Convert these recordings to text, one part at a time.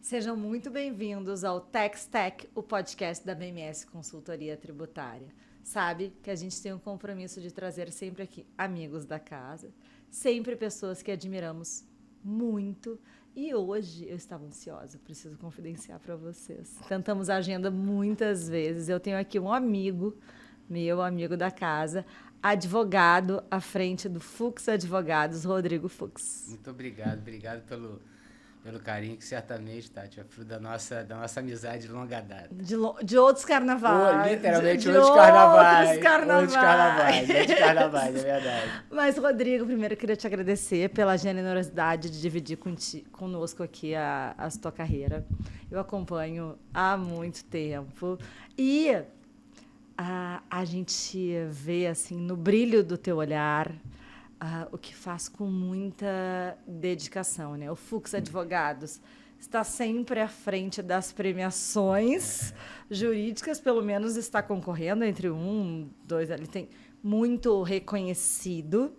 Sejam muito bem-vindos ao Tax Tech, o podcast da BMS Consultoria Tributária. Sabe que a gente tem um compromisso de trazer sempre aqui amigos da casa, sempre pessoas que admiramos muito. E hoje eu estava ansiosa, preciso confidenciar para vocês. Tentamos a agenda muitas vezes. Eu tenho aqui um amigo, meu amigo da casa, advogado à frente do Fux Advogados, Rodrigo Fux. Muito obrigado pelo carinho, que certamente, Tati, é fruto da nossa amizade de longa data. De outros carnavais. Literalmente outros carnavais. Outros carnavais, é verdade. Mas, Rodrigo, primeiro eu queria te agradecer pela generosidade de dividir conosco aqui a tua carreira. Eu acompanho há muito tempo. E a gente vê, assim, no brilho do teu olhar, o que faz com muita dedicação, né? O Fux Advogados está sempre à frente das premiações jurídicas, pelo menos está concorrendo entre dois, ele tem muito reconhecido.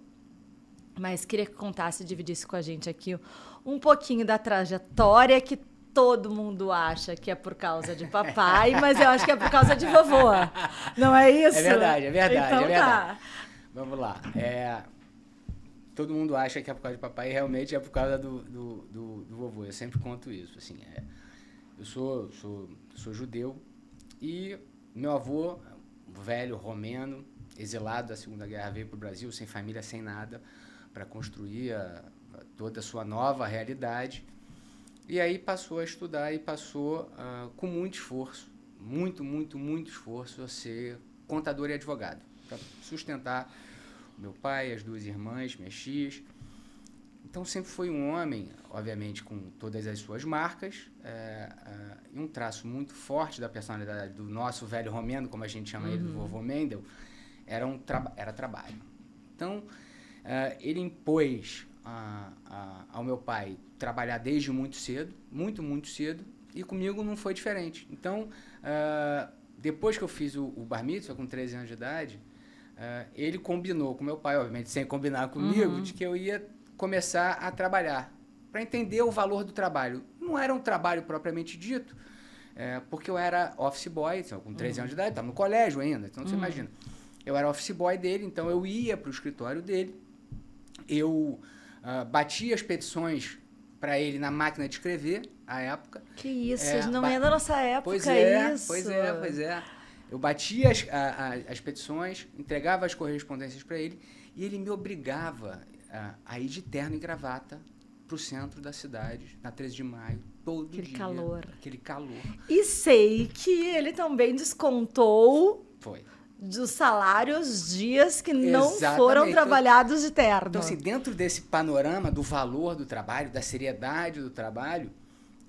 Mas queria que contasse e dividisse com a gente aqui um pouquinho da trajetória que todo mundo acha que é por causa de papai, mas eu acho que é por causa de vovô. Não é isso? É verdade. Então é verdade. Tá. Vamos lá. Todo mundo acha que é por causa de papai e realmente é por causa do vovô. Eu sempre conto isso. Assim, eu sou judeu e meu avô, velho romeno, exilado da Segunda Guerra, veio para o Brasil sem família, sem nada, para construir toda a sua nova realidade. E aí passou a estudar e passou com muito esforço, muito esforço, a ser contador e advogado, para sustentar meu pai, as duas irmãs, minhas tias. Então sempre foi um homem, obviamente, com todas as suas marcas, e um traço muito forte da personalidade do nosso velho romeno, como a gente chama ele, do vovô Mendel, era trabalho. Então, ele impôs ao meu pai trabalhar desde muito cedo, muito cedo, e comigo não foi diferente. Então, depois que eu fiz o bar mitzvah, com 13 anos de idade, ele combinou com meu pai, obviamente sem combinar comigo, de que eu ia começar a trabalhar, para entender o valor do trabalho. Não era um trabalho propriamente dito, porque eu era office boy, com 13 anos de idade, estava no colégio ainda, então você imagina. Eu era office boy dele, então eu ia para o escritório dele, eu batia as petições para ele na máquina de escrever, à época. Que isso, não é da nossa época pois isso. Pois é. Eu batia as petições, entregava as correspondências para ele e ele me obrigava a ir de terno e gravata para o centro da cidade, na 13 de maio, todo dia. Aquele calor. E sei que ele também descontou Foi. dos salários dias que não foram trabalhados de terno. Então, assim, dentro desse panorama do valor do trabalho, da seriedade do trabalho,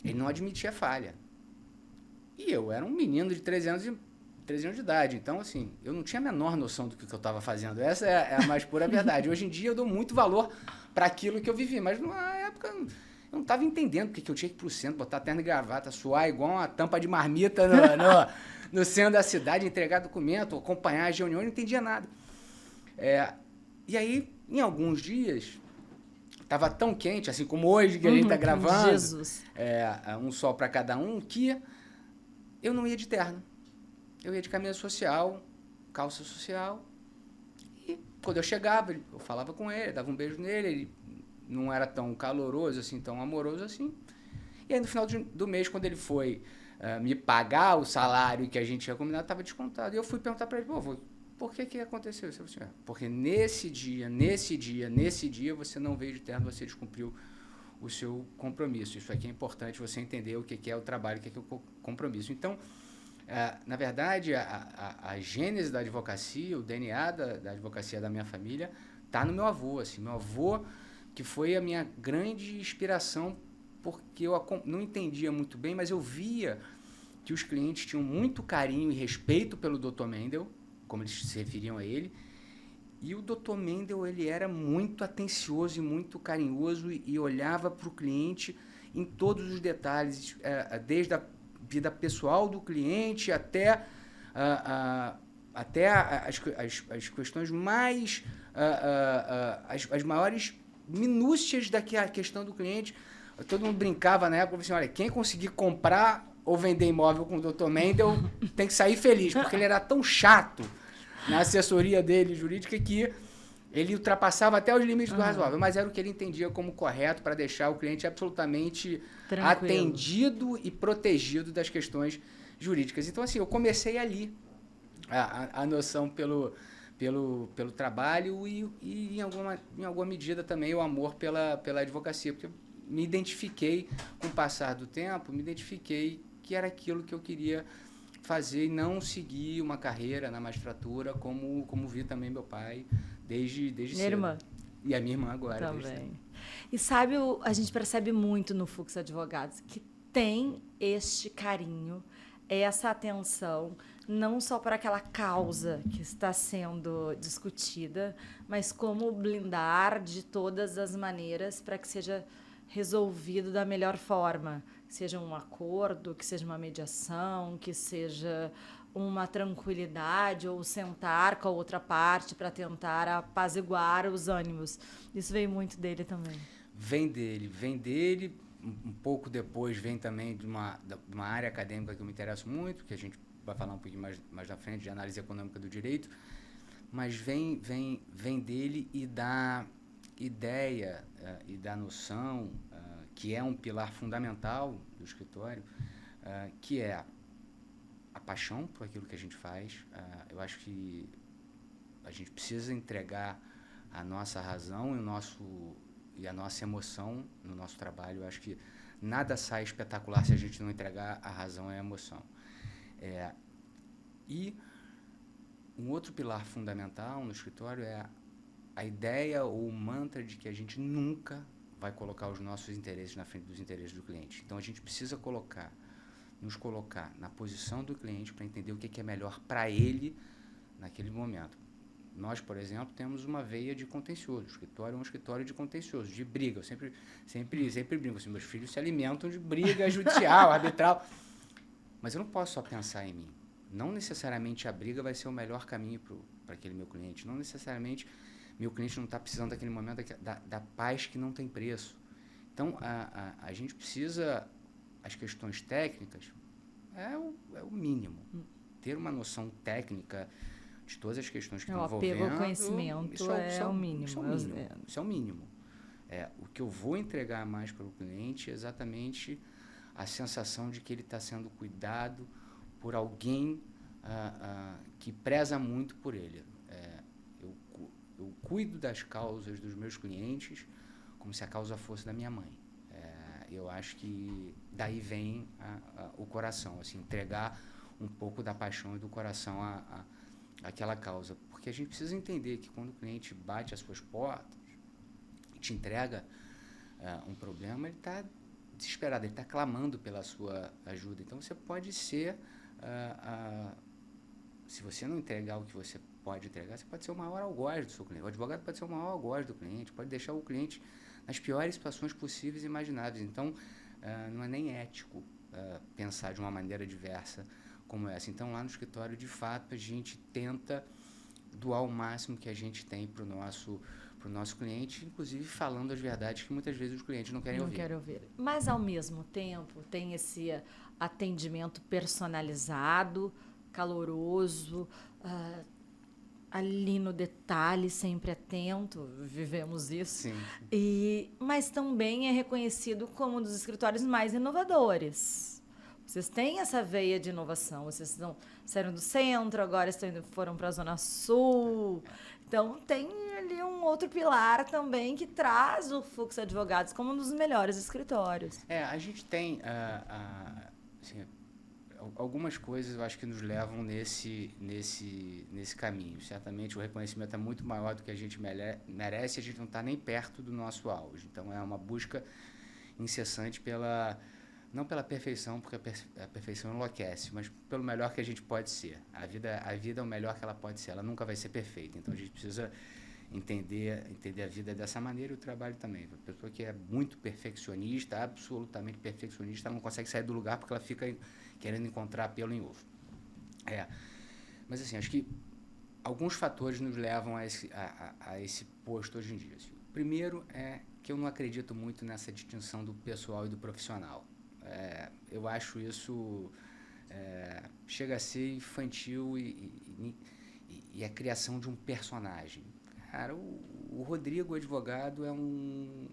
ele não admitia falha. E eu era um menino de 13 anos de idade. Então, assim, eu não tinha a menor noção do que eu estava fazendo. Essa é a mais pura verdade. Hoje em dia, eu dou muito valor para aquilo que eu vivi. Mas, na época, eu não estava entendendo porque eu tinha que ir para o centro, botar terno e gravata, suar igual uma tampa de marmita no centro da cidade, entregar documento, acompanhar as reuniões, não entendia nada. E aí, em alguns dias, estava tão quente, assim como hoje que a gente está gravando, Jesus. Um sol para cada um, que eu não ia de terno. Eu ia de camisa social, calça social, e quando eu chegava, eu falava com ele, dava um beijo nele, ele não era tão caloroso assim, tão amoroso assim. E aí no final do mês, quando ele foi me pagar o salário que a gente tinha combinado, estava descontado. E eu fui perguntar para ele, por que aconteceu isso? Assim, porque nesse dia, você não veio de terno, você descumpriu o seu compromisso. Isso aqui é importante você entender o que é o trabalho, o que é o compromisso. Então, na verdade, a gênese da advocacia, o DNA da advocacia da minha família, está no meu avô. Assim, meu avô, que foi a minha grande inspiração, porque eu não entendia muito bem, mas eu via que os clientes tinham muito carinho e respeito pelo Dr. Mendel, como eles se referiam a ele, e o Dr. Mendel, ele era muito atencioso e muito carinhoso e olhava para o cliente em todos os detalhes, desde a vida pessoal do cliente até as questões mais, as maiores minúcias da questão do cliente, todo mundo brincava na época, assim, olha, quem conseguir comprar ou vender imóvel com o Dr. Mendel tem que sair feliz, porque ele era tão chato na assessoria dele jurídica que ele ultrapassava até os limites do razoável, mas era o que ele entendia como correto para deixar o cliente absolutamente tranquilo, atendido e protegido das questões jurídicas. Então, assim, eu comecei ali a noção pelo trabalho e em alguma medida também o amor pela advocacia, porque eu me identifiquei com o passar do tempo, me identifiquei que era aquilo que eu queria fazer e não seguir uma carreira na magistratura, como vi também meu pai desde minha cedo. irmã. E a minha irmã agora. Também. E sabe, a gente percebe muito no Fux Advogados que tem este carinho, essa atenção, não só para aquela causa que está sendo discutida, mas como blindar de todas as maneiras para que seja resolvido da melhor forma. Que seja um acordo, que seja uma mediação, que seja uma tranquilidade ou sentar com a outra parte para tentar apaziguar os ânimos. Isso veio muito dele também. Vem dele. Um pouco depois vem também de uma área acadêmica que eu me interesso muito, que a gente vai falar um pouquinho mais na frente, de análise econômica do direito, mas vem dele e da ideia e da noção, que é um pilar fundamental do escritório, que é a paixão por aquilo que a gente faz. Eu acho que a gente precisa entregar a nossa razão e a nossa emoção no nosso trabalho. Eu acho que nada sai espetacular se a gente não entregar a razão e a emoção. E um outro pilar fundamental no escritório é a ideia ou o mantra de que a gente nunca vai colocar os nossos interesses na frente dos interesses do cliente. Então, a gente precisa nos colocar na posição do cliente para entender o que é melhor para ele naquele momento. Nós, por exemplo, temos uma veia de contencioso. O escritório é um escritório de contencioso, de briga. Eu sempre brinco assim, meus filhos se alimentam de briga judicial, arbitral. Mas eu não posso só pensar em mim. Não necessariamente a briga vai ser o melhor caminho para aquele meu cliente. Não necessariamente meu cliente não está precisando daquele momento da paz que não tem preço. Então, a gente precisa, as questões técnicas, é o mínimo. Ter uma noção técnica de todas as questões que estão envolvendo. O apego ao conhecimento é o mínimo. Isso é o mínimo. O que eu vou entregar mais para o cliente é exatamente a sensação de que ele está sendo cuidado por alguém que preza muito por ele. Eu cuido das causas dos meus clientes como se a causa fosse da minha mãe. Eu acho que daí vem o coração, assim, entregar um pouco da paixão e do coração àquela causa. Porque a gente precisa entender que quando o cliente bate às suas portas e te entrega um problema, ele está desesperado, ele está clamando pela sua ajuda. Então, você pode ser... se você não entregar o que você pode entregar, você pode ser o maior algoz do seu cliente. O advogado pode ser o maior algoz do cliente, pode deixar o cliente nas piores situações possíveis e imagináveis. Então, não é nem ético pensar de uma maneira diversa como essa. Então, lá no escritório, de fato, a gente tenta doar o máximo que a gente tem para o nosso cliente, inclusive falando as verdades que muitas vezes os clientes não querem ouvir. Mas, ao mesmo tempo, tem esse atendimento personalizado, caloroso, ali no detalhe, sempre atento, vivemos isso. Sim. Mas também é reconhecido como um dos escritórios mais inovadores. Vocês têm essa veia de inovação, vocês saíram do centro, agora foram para a Zona Sul. Então, tem ali um outro pilar também que traz o Fux Advogados como um dos melhores escritórios. A gente tem assim, algumas coisas, eu acho que nos levam nesse caminho. Certamente o reconhecimento é muito maior do que a gente merece, a gente não está nem perto do nosso auge. Então, é uma busca incessante não pela perfeição, porque a perfeição enlouquece, mas pelo melhor que a gente pode ser. A vida é o melhor que ela pode ser, ela nunca vai ser perfeita. Então, a gente precisa entender a vida dessa maneira e o trabalho também. A pessoa que é muito perfeccionista, absolutamente perfeccionista, ela não consegue sair do lugar porque ela fica querendo encontrar pelo em ovo. Mas, assim, acho que alguns fatores nos levam a esse posto hoje em dia. Assim. O primeiro é que eu não acredito muito nessa distinção do pessoal e do profissional. Eu acho isso chega a ser infantil e a criação de um personagem. Cara, o Rodrigo, advogado, é um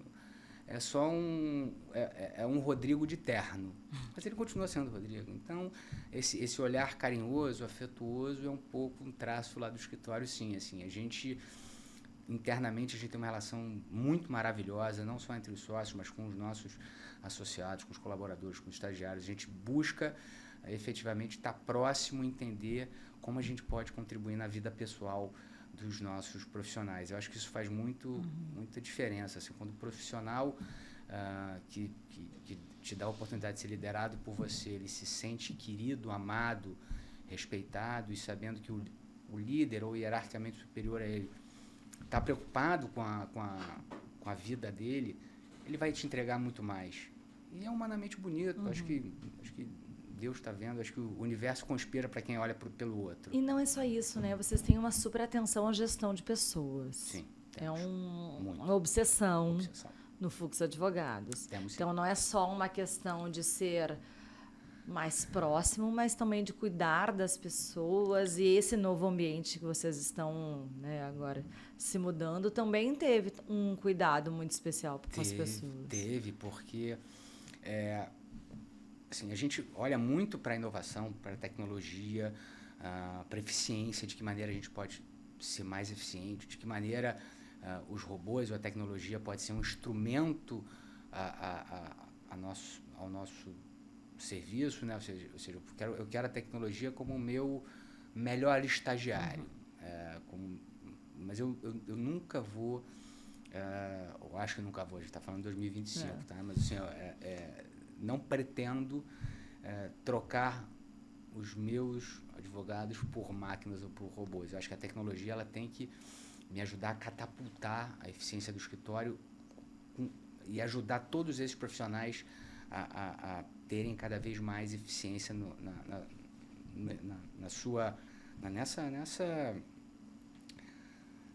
Rodrigo de terno, mas ele continua sendo Rodrigo. Então, esse olhar carinhoso, afetuoso, é um pouco um traço lá do escritório, sim. Assim, internamente, a gente tem uma relação muito maravilhosa, não só entre os sócios, mas com os nossos associados, com os colaboradores, com os estagiários. A gente busca efetivamente estar próximo, entender como a gente pode contribuir na vida pessoal dos nossos profissionais. Eu acho que isso faz muita diferença. Assim, quando o profissional que te dá a oportunidade de ser liderado por você, ele se sente querido, amado, respeitado, e sabendo que o líder, ou hierarquicamente superior a ele, está preocupado com a vida dele, ele vai te entregar muito mais. E é humanamente bonito. Acho que Deus está vendo, acho que o universo conspira para quem olha pelo outro. E não é só isso, né? Vocês têm uma super atenção à gestão de pessoas. Sim. É uma obsessão no Fux Advogados. Então, não é só uma questão de ser mais próximo, mas também de cuidar das pessoas. E esse novo ambiente que vocês estão, né, agora se mudando também teve um cuidado muito especial com as pessoas. Teve, porque assim, a gente olha muito para a inovação, para a tecnologia, para a eficiência, de que maneira a gente pode ser mais eficiente, de que maneira os robôs ou a tecnologia pode ser um instrumento ao nosso serviço, né? Ou seja, eu quero a tecnologia como o meu melhor estagiário. Mas eu nunca vou, eu acho que eu nunca vou, a gente está falando de 2025, tá? Mas assim, não pretendo trocar os meus advogados por máquinas ou por robôs. Eu acho que a tecnologia ela tem que me ajudar a catapultar a eficiência do escritório e ajudar todos esses profissionais a terem cada vez mais eficiência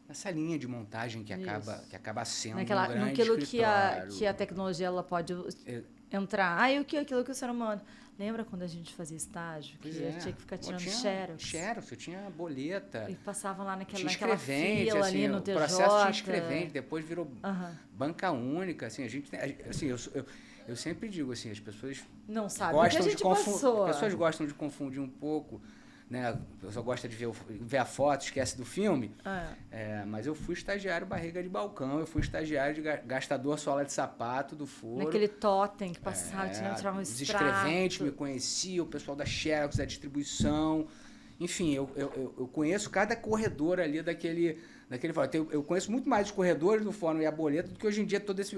nessa linha de montagem que acaba sendo um grande escritório. Que a tecnologia ela pode entrar. E aquilo que o ser humano... Lembra quando a gente fazia estágio? Que tinha que ficar tirando xerox? Eu tinha boleta. E passavam lá naquela escrevente, fila assim, ali no TJ. O processo tinha escrevente, depois virou banca única. Assim, eu sempre digo assim, as pessoas não sabem o que a gente passou. As pessoas gostam de confundir um pouco, né? A pessoa gosta de ver a foto, esquece do filme. Mas eu fui estagiário barriga de balcão, eu fui estagiário de gastador sola de sapato do foro. Naquele totem que passava, tirava um extrato. Os escreventes me conheciam, o pessoal da Xerox, da distribuição. Enfim, eu conheço cada corredor ali daquele fórum. Eu conheço muito mais os corredores do fórum e a boleta do que hoje em dia todo esse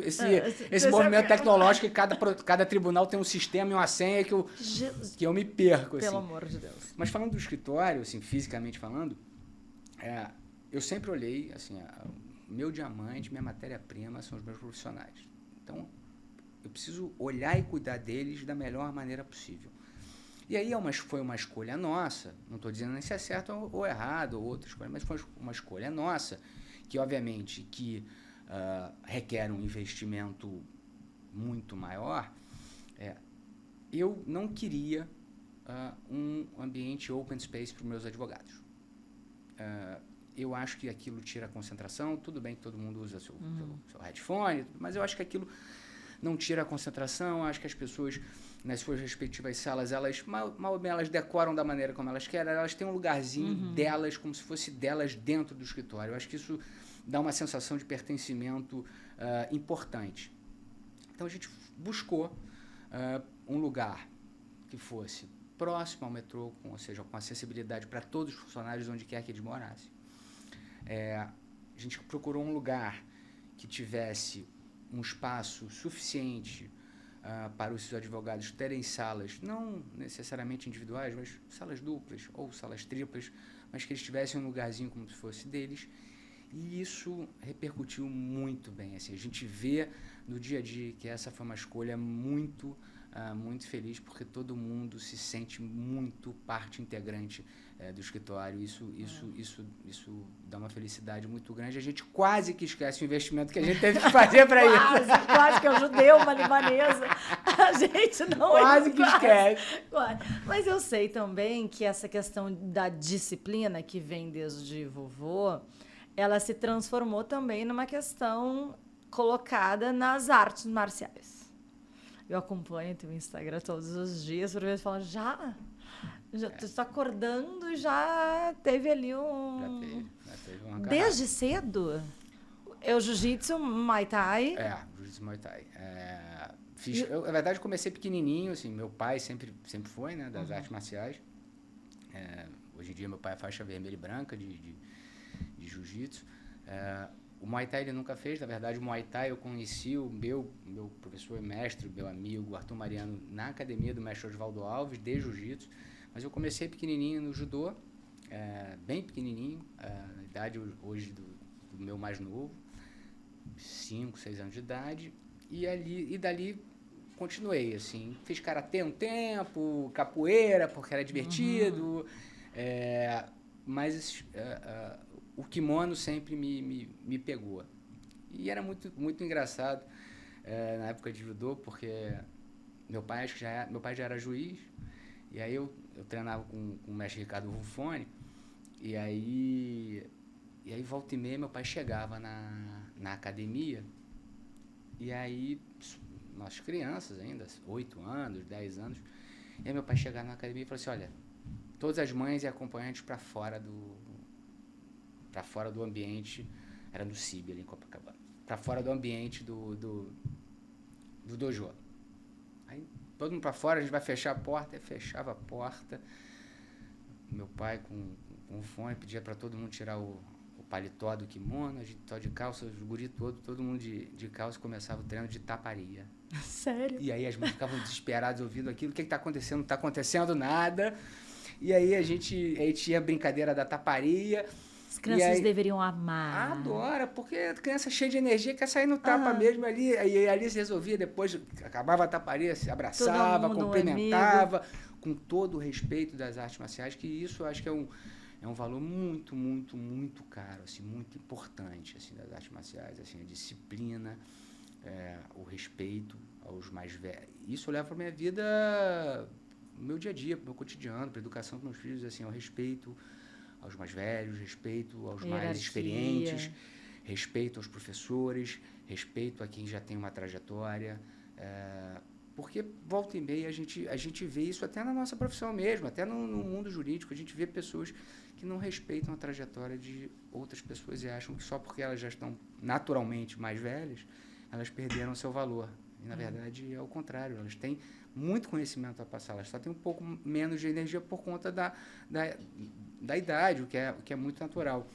movimento tecnológico, que cada tribunal tem um sistema e uma senha que eu me perco. Pelo amor de Deus. Mas falando do escritório, assim, fisicamente falando, eu sempre olhei, assim, meu diamante, minha matéria-prima são os meus profissionais. Então, eu preciso olhar e cuidar deles da melhor maneira possível. E aí foi uma escolha nossa, não estou dizendo nem se é certo ou errado, ou outra escolha, mas foi uma escolha nossa, que obviamente requer um investimento muito maior. Eu não queria um ambiente open space para os meus advogados. Eu acho que aquilo tira a concentração, tudo bem que todo mundo usa seu headphone, mas eu acho que aquilo não tira a concentração, acho que as pessoas nas suas respectivas salas, elas mal bem elas decoram da maneira como elas querem, elas têm um lugarzinho delas, como se fosse delas dentro do escritório. Eu acho que isso dá uma sensação de pertencimento importante. Então a gente buscou um lugar que fosse próximo ao metrô, ou seja, com acessibilidade para todos os funcionários onde quer que eles morassem. A gente procurou um lugar que tivesse um espaço suficiente para os advogados terem salas, não necessariamente individuais, mas salas duplas ou salas triplas, mas que eles tivessem um lugarzinho como se fosse deles. E isso repercutiu muito bem. Assim, a gente vê no dia a dia que essa foi uma escolha muito muito feliz, porque todo mundo se sente muito parte integrante do escritório. Isso dá uma felicidade muito grande. A gente quase que esquece o investimento que a gente teve que fazer para isso. Quase que é um judeu, uma libanesa. A gente não... Quase que esquece. Quase. Mas eu sei também que essa questão da disciplina, que vem desde vovô, ela se transformou também numa questão colocada nas artes marciais. Eu acompanho teu Instagram todos os dias, por vezes falo, já tu está acordando e já teve ali Já teve uma Desde cedo? É o jiu-jitsu, Muay Thai? Jiu-jitsu Muay Thai. Na verdade, comecei pequenininho, assim, meu pai sempre foi, né, das artes marciais. Hoje em dia, meu pai é faixa vermelha e branca de jiu-jitsu. O Muay Thai ele nunca fez, na verdade o Muay Thai eu conheci o meu professor e mestre, meu amigo Arthur Mariano, na academia do mestre Osvaldo Alves, de jiu-jitsu, mas eu comecei pequenininho no judô, bem pequenininho, na idade hoje do meu mais novo, 5, 6 anos de idade, e dali continuei, assim, fiz karatê um tempo, capoeira, porque era divertido, mas o kimono sempre me pegou. E era muito, muito engraçado na época de judô, porque meu pai já era juiz, e aí eu treinava com o mestre Ricardo Ruffoni, e aí volta e meia meu pai chegava na academia, e aí nós crianças ainda, 8 anos, 10 anos, e aí meu pai chegava na academia e falou assim, olha, todas as mães e acompanhantes para fora do ambiente, era no CIB ali em Copacabana, para fora do ambiente do dojo. Aí todo mundo para fora, a gente vai fechar a porta, aí fechava a porta, meu pai com o fone pedia para todo mundo tirar o paletó do kimono, a gente de calça, os guri todo mundo de calça, começava o treino de taparia. Sério? E aí as mães ficavam desesperadas ouvindo aquilo, o que está acontecendo? Não está acontecendo nada. E aí aí tinha a brincadeira da taparia. As crianças deveriam amar. Adora, porque a criança cheia de energia quer sair no tapa mesmo ali. E ali se resolvia, depois acabava a taparia, se abraçava, cumprimentava, com todo o respeito das artes marciais, que isso eu acho que é um valor muito, muito, muito caro, assim, muito importante assim, das artes marciais, assim, a disciplina, o respeito aos mais velhos. Isso eu levo para a minha vida, no meu dia a dia, para o meu cotidiano, para a educação dos meus filhos, assim, o respeito aos mais velhos, respeito aos mais experientes, respeito aos professores, respeito a quem já tem uma trajetória, porque volta e meia a gente vê isso até na nossa profissão mesmo, até no mundo jurídico, a gente vê pessoas que não respeitam a trajetória de outras pessoas e acham que só porque elas já estão naturalmente mais velhas, elas perderam seu valor. E, na verdade, é o contrário, elas têm muito conhecimento a passar, elas só têm um pouco menos de energia por conta da idade, o que é muito natural.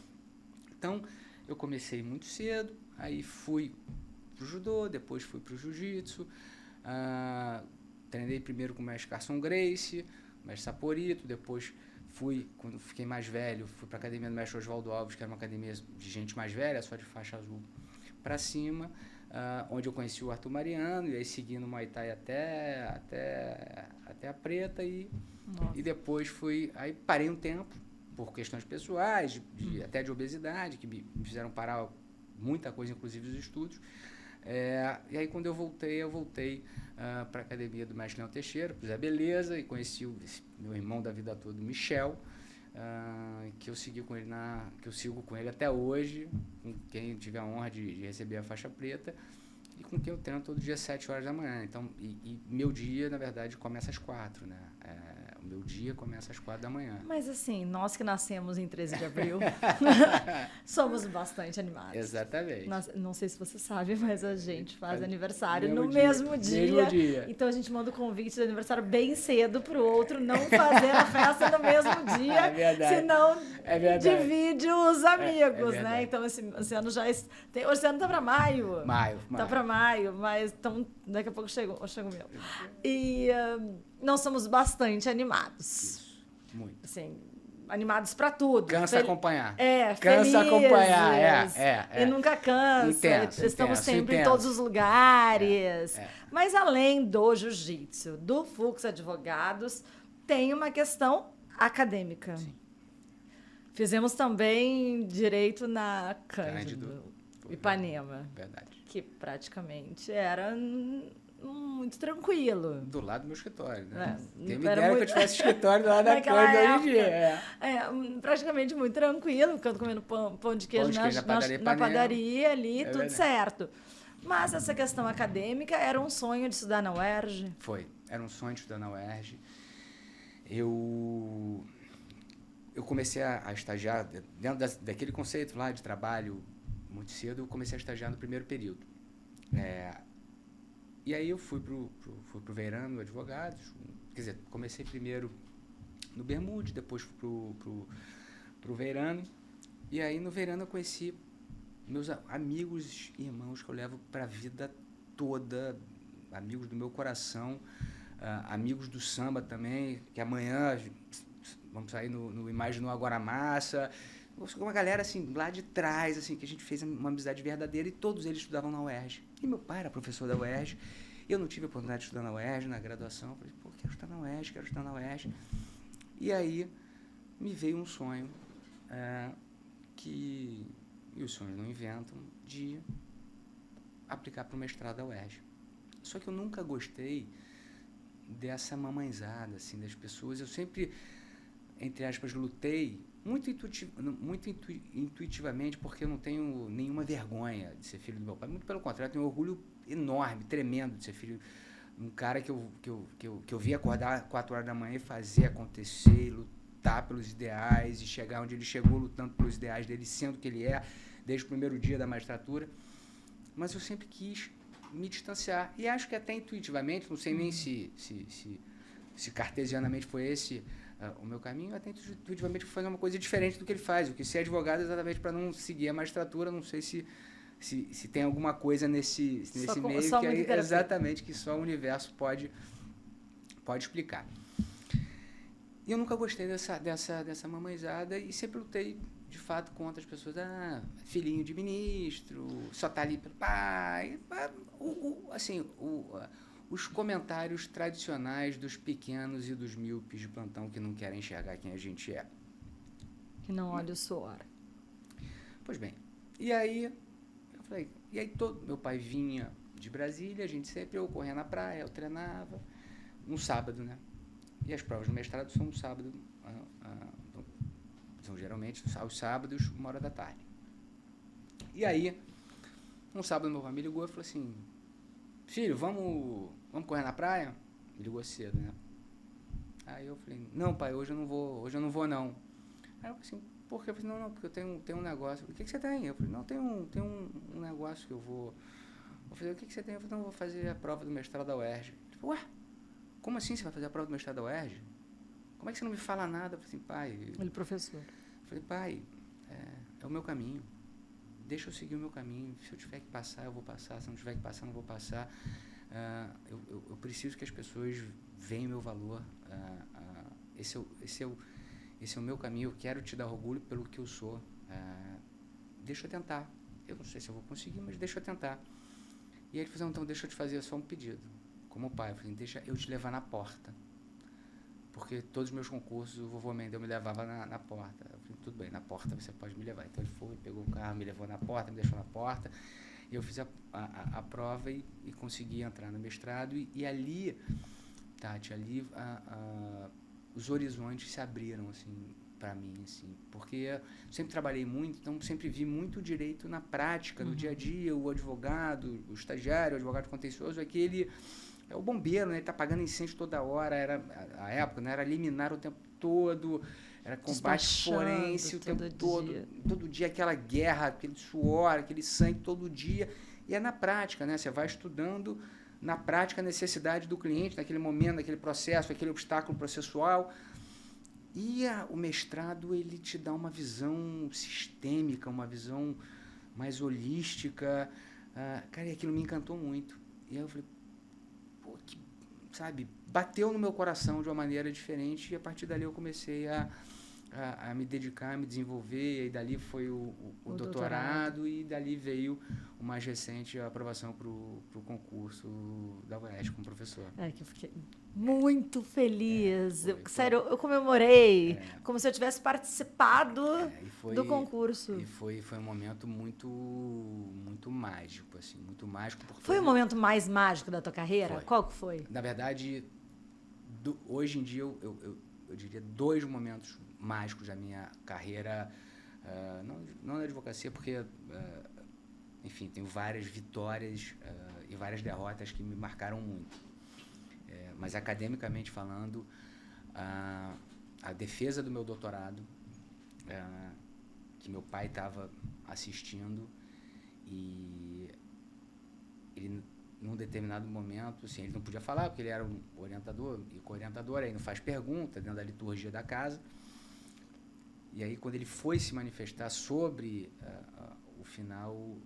Então, eu comecei muito cedo, aí fui para o judô, depois fui para o jiu-jitsu, treinei primeiro com o mestre Carson Gracie, o mestre Saporito, depois quando fiquei mais velho, fui para a academia do mestre Osvaldo Alves, que era uma academia de gente mais velha, só de faixa azul para cima, onde eu conheci o Arthur Mariano, e aí segui no Muay Thai até a preta, e depois aí parei um tempo, por questões pessoais, até de obesidade, que me fizeram parar muita coisa, inclusive os estudos. E aí, quando eu voltei para a academia do mestre Leão Teixeira, pro Zé Beleza, e conheci meu irmão da vida toda, o Michel, que eu sigo com ele até hoje, com quem tive a honra de receber a faixa preta, e com quem eu treino todo dia às 7 horas da manhã. Então, e meu dia, na verdade, começa às 4, né? O meu dia começa às 4 da manhã. Mas assim, nós que nascemos em 13 de abril, somos bastante animados. Exatamente. Não sei se você sabe, mas a gente faz aniversário no mesmo dia. Então a gente manda o convite de aniversário bem cedo para o outro não fazer a festa no mesmo dia, senão divide os amigos, né? Então esse ano já esse ano tá para maio. Tá para maio, mas então daqui a pouco chega o meu. E nós somos bastante animados. Isso, muito. Assim, animados para tudo. Cansa acompanhar. Cansa acompanhar, E nunca cansa. Estamos sempre em todos os lugares. Mas além do jiu-jitsu, do Fux Advogados, tem uma questão acadêmica. Sim. Fizemos também direito na Cândido, Ipanema. Verdade. Que praticamente era muito tranquilo. Do lado do meu escritório, né? Quem me dera que eu tivesse escritório do lado da Cândido hoje em dia. Praticamente muito tranquilo, ficando comendo pão de queijo na padaria ali, tudo verdade. Certo. Mas essa questão acadêmica era um sonho de estudar na UERJ? Foi. Era um sonho de estudar na UERJ. Eu comecei a estagiar, dentro daquele conceito lá de trabalho muito cedo, eu comecei a estagiar no primeiro período. E aí eu fui pro Veirano Advogados, quer dizer, comecei primeiro no Bermude, depois fui pro Veirano, e aí no Veirano eu conheci meus amigos e irmãos que eu levo para a vida toda, amigos do meu coração, amigos do samba também, que amanhã vamos sair no Imaginou Agora Massa, uma galera assim, lá de trás, assim, que a gente fez uma amizade verdadeira e todos eles estudavam na UERJ. E meu pai era professor da UERJ, eu não tive a oportunidade de estudar na UERJ, na graduação, eu falei, pô, quero estudar na UERJ. E aí me veio um sonho, e os sonhos não inventam, de aplicar para o mestrado da UERJ. Só que eu nunca gostei dessa mamãezada, assim, das pessoas. Eu sempre, entre aspas, lutei muito intuitivamente, porque eu não tenho nenhuma vergonha de ser filho do meu pai. Muito pelo contrário, eu tenho um orgulho enorme, tremendo de ser filho de um cara que eu via acordar 4 horas da manhã e fazer acontecer, lutar pelos ideais e chegar onde ele chegou, lutando pelos ideais dele, sendo que ele é, desde o primeiro dia da magistratura. Mas eu sempre quis me distanciar. E acho que até intuitivamente, não sei nem se cartesianamente foi esse o meu caminho, até intuitivamente fui fazer uma coisa diferente do que ele faz. Eu quis ser advogado exatamente para não seguir a magistratura, não sei se tem alguma coisa nesse meio só que é exatamente que só o universo pode explicar. E eu nunca gostei dessa mamãezada e sempre lutei, de fato, contra as pessoas. Filhinho de ministro, só tá ali pelo pai. Os comentários tradicionais dos pequenos e dos míopes de plantão que não querem enxergar quem a gente é. Que não olha o suor. Pois bem, e aí eu falei, meu pai vinha de Brasília, a gente sempre, eu corria na praia, eu treinava, no sábado, né? E as provas do mestrado são no sábado, são geralmente aos sábados, 13h. E aí, um sábado meu pai me ligou e falou assim, filho, vamos correr na praia? Me ligou cedo, né? Aí eu falei, não, pai, hoje eu não vou não. Aí eu falei assim, por quê? Eu falei, não, porque eu tenho um negócio. Eu falei, o que você tem? Eu falei, não, tem um negócio que eu vou... Eu falei, o que você tem? Eu falei, não, eu vou fazer a prova do mestrado da UERJ. Ele falou, ué, como assim você vai fazer a prova do mestrado da UERJ? Como é que você não me fala nada? Eu falei assim, pai... Ele professor. Eu falei, pai, é o meu caminho. Deixa eu seguir o meu caminho. Se eu tiver que passar, eu vou passar. Se não tiver que passar, eu não vou passar. Eu preciso que as pessoas vejam meu valor. Esse é o meu caminho. Eu quero te dar orgulho pelo que eu sou. Deixa eu tentar. Eu não sei se eu vou conseguir, mas deixa eu tentar. E aí ele falou, então deixa eu te fazer só um pedido. Como pai, eu falei, deixa eu te levar na porta. Porque todos os meus concursos, o vovô Mendel me levava na porta. Eu falei, tudo bem, na porta você pode me levar. Então ele foi, pegou o carro, me levou na porta, me deixou na porta. E eu fiz a prova e consegui entrar no mestrado. E ali, Tati, os horizontes se abriram, assim, para mim, assim. Porque eu sempre trabalhei muito, então sempre vi muito direito na prática, no dia a dia. O advogado, o estagiário, o advogado contencioso, aquele... É o bombeiro, né? Ele tá apagando incêndio toda hora, era a época, né? Era liminar o tempo todo, era combate forense o tempo todo. Todo dia aquela guerra, aquele suor, aquele sangue todo dia. E é na prática, né? Você vai estudando na prática a necessidade do cliente, naquele momento, naquele processo, aquele obstáculo processual. E o mestrado, ele te dá uma visão sistêmica, uma visão mais holística. Cara, e aquilo me encantou muito. E aí eu falei, sabe, bateu no meu coração de uma maneira diferente e a partir dali eu comecei a a me dedicar, a me desenvolver, e dali foi o doutorado, e dali veio o mais recente, a aprovação para o concurso da UESC como professor. Que eu fiquei muito feliz. Sério, eu comemorei como se eu tivesse participado do concurso. E foi um momento muito mágico, assim, muito mágico. Foi o momento mais mágico da tua carreira? Foi. Qual que foi? Na verdade, hoje em dia, eu diria 2 momentos mágicos da minha carreira, não na advocacia, porque, enfim, tenho várias vitórias e várias derrotas que me marcaram muito. Mas academicamente falando, a defesa do meu doutorado, que meu pai estava assistindo, e ele, num determinado momento, assim, ele não podia falar porque ele era um orientador e co-orientador, aí não faz pergunta dentro da liturgia da casa. E aí, quando ele foi se manifestar sobre o final,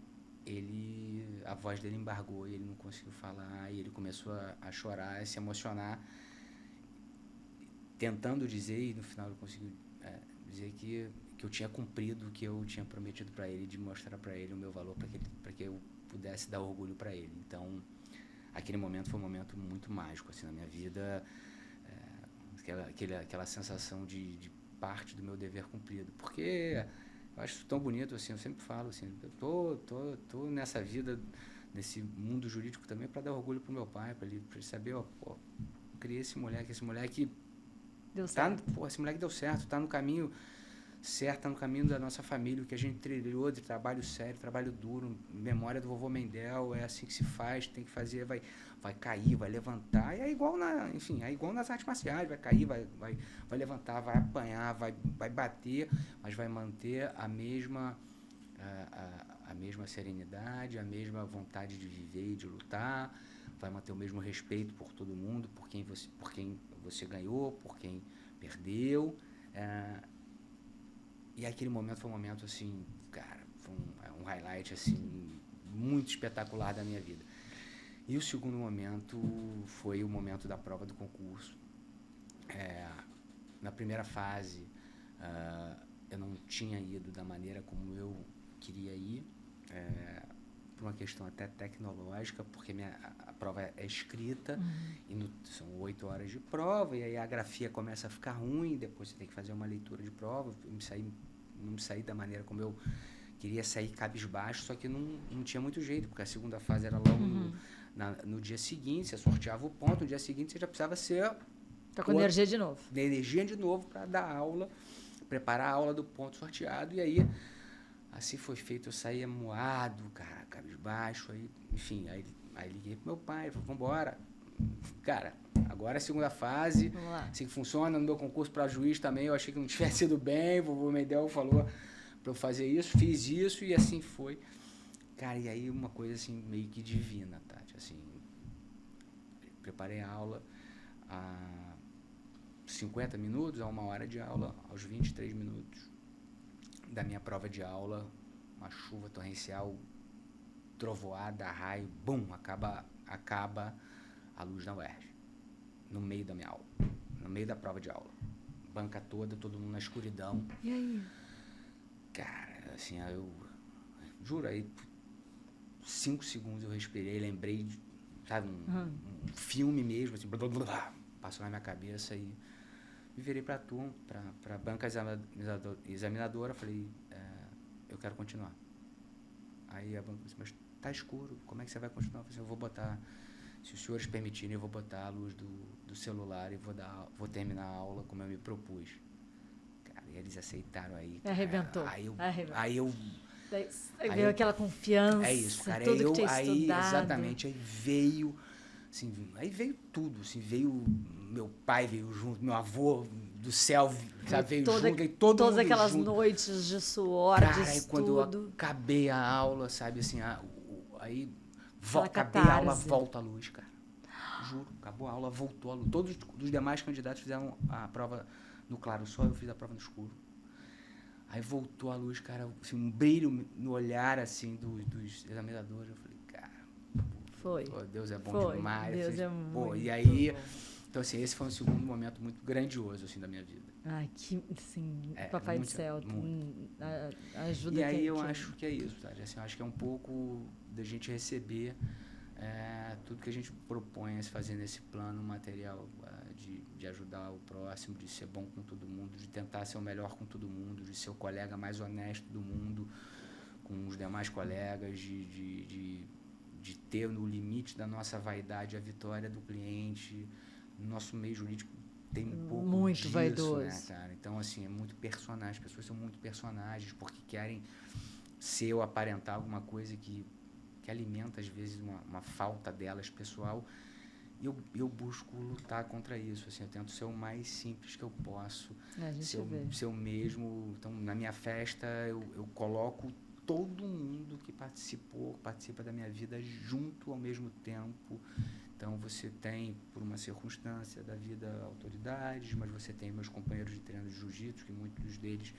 a voz dele embargou e ele não conseguiu falar, e ele começou a chorar, a se emocionar, tentando dizer, e no final ele conseguiu dizer que eu tinha cumprido o que eu tinha prometido para ele, de mostrar para ele o meu valor, para que eu pudesse dar orgulho para ele. Então, aquele momento foi um momento muito mágico assim, na minha vida, aquela sensação de parte do meu dever cumprido, porque eu acho isso tão bonito, assim, eu sempre falo assim, eu tô nessa vida, nesse mundo jurídico também, para dar orgulho pro meu pai, para ele saber, criei esse moleque deu certo. Esse moleque deu certo, tá no caminho certo, tá no caminho da nossa família, o que a gente trilhou de trabalho sério, trabalho duro, memória do vovô Mendel, é assim que se faz, tem que fazer, vai cair, vai levantar, e é igual nas artes marciais, vai cair, vai levantar, vai apanhar, vai bater, mas vai manter a mesma serenidade, a mesma vontade de viver e de lutar, vai manter o mesmo respeito por todo mundo, por quem você ganhou, por quem perdeu, e aquele momento foi um momento, assim, cara, foi um highlight, assim, muito espetacular da minha vida. E o segundo momento foi o momento da prova do concurso. Na primeira fase, eu não tinha ido da maneira como eu queria ir, por uma questão até tecnológica, porque a prova é escrita, e são 8 horas de prova, e aí a grafia começa a ficar ruim, depois você tem que fazer uma leitura de prova. Eu não me saí da maneira como eu queria sair, cabisbaixo, só que não tinha muito jeito, porque a segunda fase era logo no dia seguinte, você sorteava o ponto, no dia seguinte você já precisava ser... Tá com energia de novo. Energia de novo para dar aula, preparar a aula do ponto sorteado, e aí, assim foi feito, eu saía moado, cara, cabisbaixo, aí, enfim, aí liguei pro meu pai, falei, vambora, cara, agora é a segunda fase, assim que funciona. No meu concurso para juiz também, eu achei que não tivesse ido bem, o vovô Mendel falou para eu fazer isso, fiz isso, e assim foi. Cara, e aí uma coisa assim, meio que divina, Tati, assim, preparei a aula a 50 minutos, a 1 hora de aula, aos 23 minutos da minha prova de aula, uma chuva torrencial, trovoada, raio, bum, acaba a luz da UERJ, no meio da minha aula, no meio da prova de aula, banca toda, todo mundo na escuridão. E aí? Cara, assim, eu juro, aí 5 segundos eu respirei, lembrei, sabe, um filme mesmo, assim, blá, blá, blá, passou na minha cabeça, e me virei para a turma, para a banca examinadora, falei, eu quero continuar. Aí a banca disse, mas tá escuro, como é que você vai continuar? Eu falei, eu vou botar, se os senhores permitirem, eu vou botar a luz do celular e vou terminar a aula como eu me propus. Cara, e eles aceitaram aí. Arrebentou. Aí eu veio aquela confiança. É isso, cara. Tudo que tinha estudado. Exatamente, aí veio tudo, assim, veio meu pai, veio junto, meu avô do céu, sabe, veio junto, e todo todas mundo aquelas junto. noites de suor, cara, de aí estudo. quando eu acabei a aula, sabe, assim, aí acabei a aula, volta a luz, cara. Juro, acabou a aula, voltou a luz. Todos os demais candidatos fizeram a prova no claro, só eu fiz a prova no escuro. Aí voltou a luz, cara, assim, um brilho no olhar, assim, dos examinadores. Eu falei, cara, foi. Pô, Deus é bom foi. demais. Deus é pô, muito e aí, bom. Então, assim, esse foi um segundo momento muito grandioso, assim, da minha vida. Ai, que, assim, Papai do Céu, ajuda. E aí eu acho que é isso, tá? Assim, eu acho que é um pouco da gente receber tudo que a gente propõe a se fazer nesse plano material, de ajudar o próximo, de ser bom com todo mundo, de tentar ser o melhor com todo mundo, de ser o colega mais honesto do mundo com os demais colegas, de ter no limite da nossa vaidade a vitória do cliente. No nosso meio jurídico tem um pouco muito disso, vaidoso, né, cara? Então, assim, é muito personagem. As pessoas são muito personagens porque querem ser ou aparentar alguma coisa que alimenta, às vezes, uma falta delas pessoal. E eu busco lutar contra isso. Assim, eu tento ser o mais simples que eu posso. Ser o mesmo. Então, na minha festa, eu coloco todo mundo que participa da minha vida junto ao mesmo tempo. Então, você tem, por uma circunstância da vida, autoridades, mas você tem meus companheiros de treino de jiu-jitsu, que muitos deles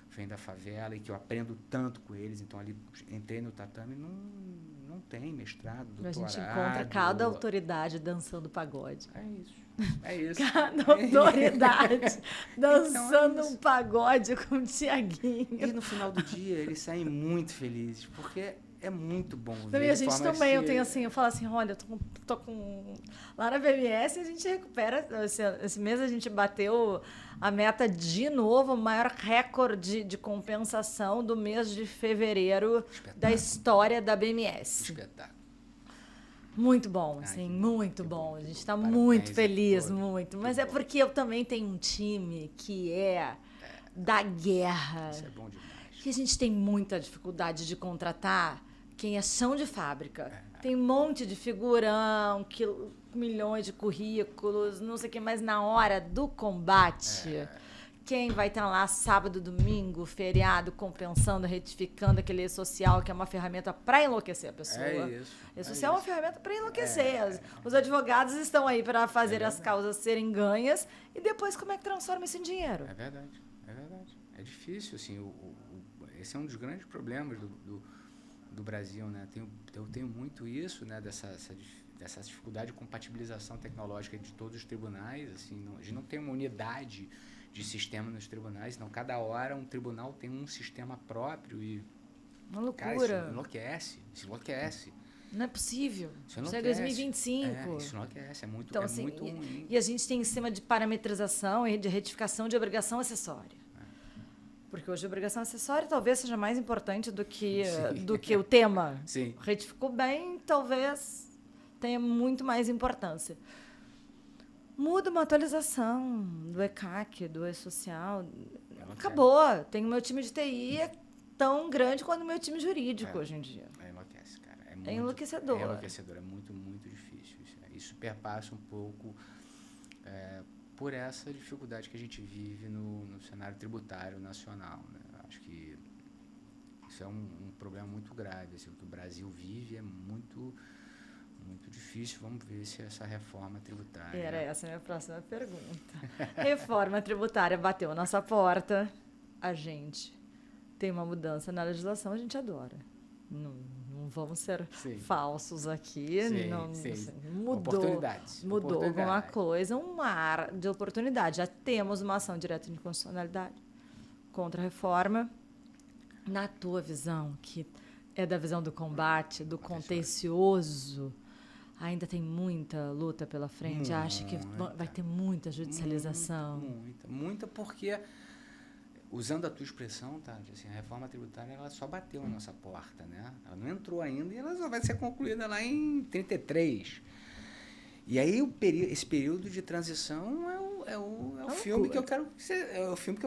vêm da favela e que eu aprendo tanto com eles. Então, ali, entrei no tatame, não tem mestrado, doutorado. A gente encontra cada autoridade dançando pagode. É isso. Cada autoridade dançando um pagode com o Tiaguinho. E no final do dia, eles saem muito felizes, porque é muito bom ver. E a gente também, eu falo assim, olha, eu tô com... Lá na BMS a gente recupera, esse mês a gente bateu a meta de novo, o maior recorde de compensação do mês de fevereiro da história da BMS. Espetáculo. Muito bom, assim, muito bom. A gente está muito feliz, muito. Mas é porque eu também tenho um time que é da guerra. Isso é bom demais. Que a gente tem muita dificuldade de contratar quem é chão de fábrica. Tem um monte de figurão, milhões de currículos, não sei o que, mas na hora do combate, quem vai estar lá sábado, domingo, feriado, compensando, retificando aquele social, que é uma ferramenta para enlouquecer a pessoa. O social é uma ferramenta para enlouquecer. Os advogados estão aí para fazer as causas serem ganhas e depois como é que transforma isso em dinheiro? É verdade. É difícil, assim, esse é um dos grandes problemas do Brasil, né? Eu tenho muito isso, né? Dessa dificuldade de compatibilização tecnológica de todos os tribunais, assim, a gente não tem uma unidade de sistema nos tribunais, então cada hora um tribunal tem um sistema próprio e uma loucura. Cara, isso enlouquece. Não é possível. Isso é 2025. Isso enlouquece, é muito, então, assim, muito ruim. E a gente tem sistema de parametrização e de retificação de obrigação acessória. Porque hoje a obrigação acessória talvez seja mais importante do que o tema. Sim. Retificou bem, talvez tenha muito mais importância. Muda uma atualização do ECAC, do E-Social. Acabou. Tem o meu time de TI tão grande quanto o meu time jurídico hoje em dia. Enlouquece, cara. É enlouquecedor. É enlouquecedor, é muito, muito difícil. Isso perpassa um pouco por essa dificuldade que a gente vive no cenário tributário nacional, né? Acho que isso é um problema muito grave. Assim, o que o Brasil vive é muito, muito difícil. Vamos ver se essa reforma tributária... Essa a minha próxima pergunta. Reforma tributária bateu a nossa porta. A gente tem uma mudança na legislação, a gente adora. Não vamos ser falsos aqui. Sim. Mudou alguma coisa, um ar de oportunidade. Já temos uma ação direta de inconstitucionalidade contra a reforma. Na tua visão, que é da visão do combate, do contencioso, ainda tem muita luta pela frente? Acha que vai ter muita judicialização? Muita, porque... Usando a tua expressão, tá? Assim, a reforma tributária ela só bateu na nossa porta, né? Ela não entrou ainda e ela só vai ser concluída lá em 33. E aí esse período de transição é o filme que eu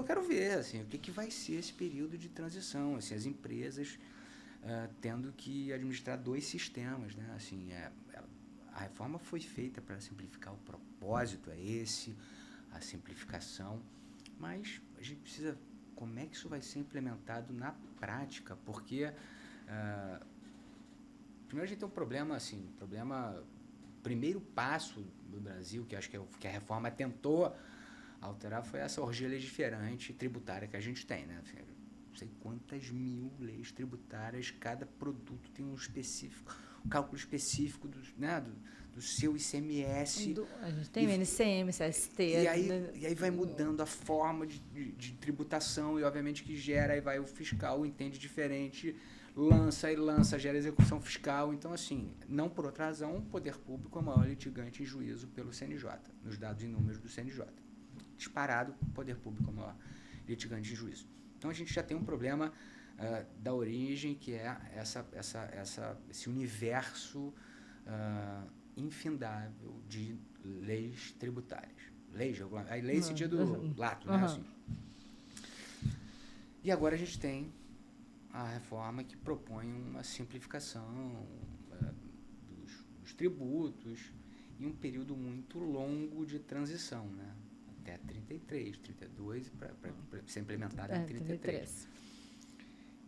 quero ver, assim, o que vai ser esse período de transição, assim, as empresas tendo que administrar dois sistemas, né? Assim, a reforma foi feita para simplificar, o propósito é esse, a simplificação, mas a gente precisa... Como é que isso vai ser implementado na prática? Porque, primeiro, a gente tem um problema, assim, primeiro passo do Brasil, que acho que a reforma tentou alterar, foi essa orgia legiferante tributária que a gente tem, né? Assim, não sei quantas mil leis tributárias, cada produto tem um cálculo específico do seu ICMS. A gente tem o NCM, CST. E aí vai mudando a forma de tributação e, obviamente, que gera, aí vai o fiscal, entende diferente, lança, gera execução fiscal. Então, assim, não por outra razão, o poder público é o maior litigante em juízo pelo CNJ, nos dados e números do CNJ. Disparado, o poder público é o maior litigante em juízo. Então, a gente já tem um problema da origem, que é esse universo infindável de leis tributárias. A lei sentido lato, né? Assim. E agora a gente tem a reforma que propõe uma simplificação dos tributos e um período muito longo de transição, né? Até 33, 32, para ser implementada em 33.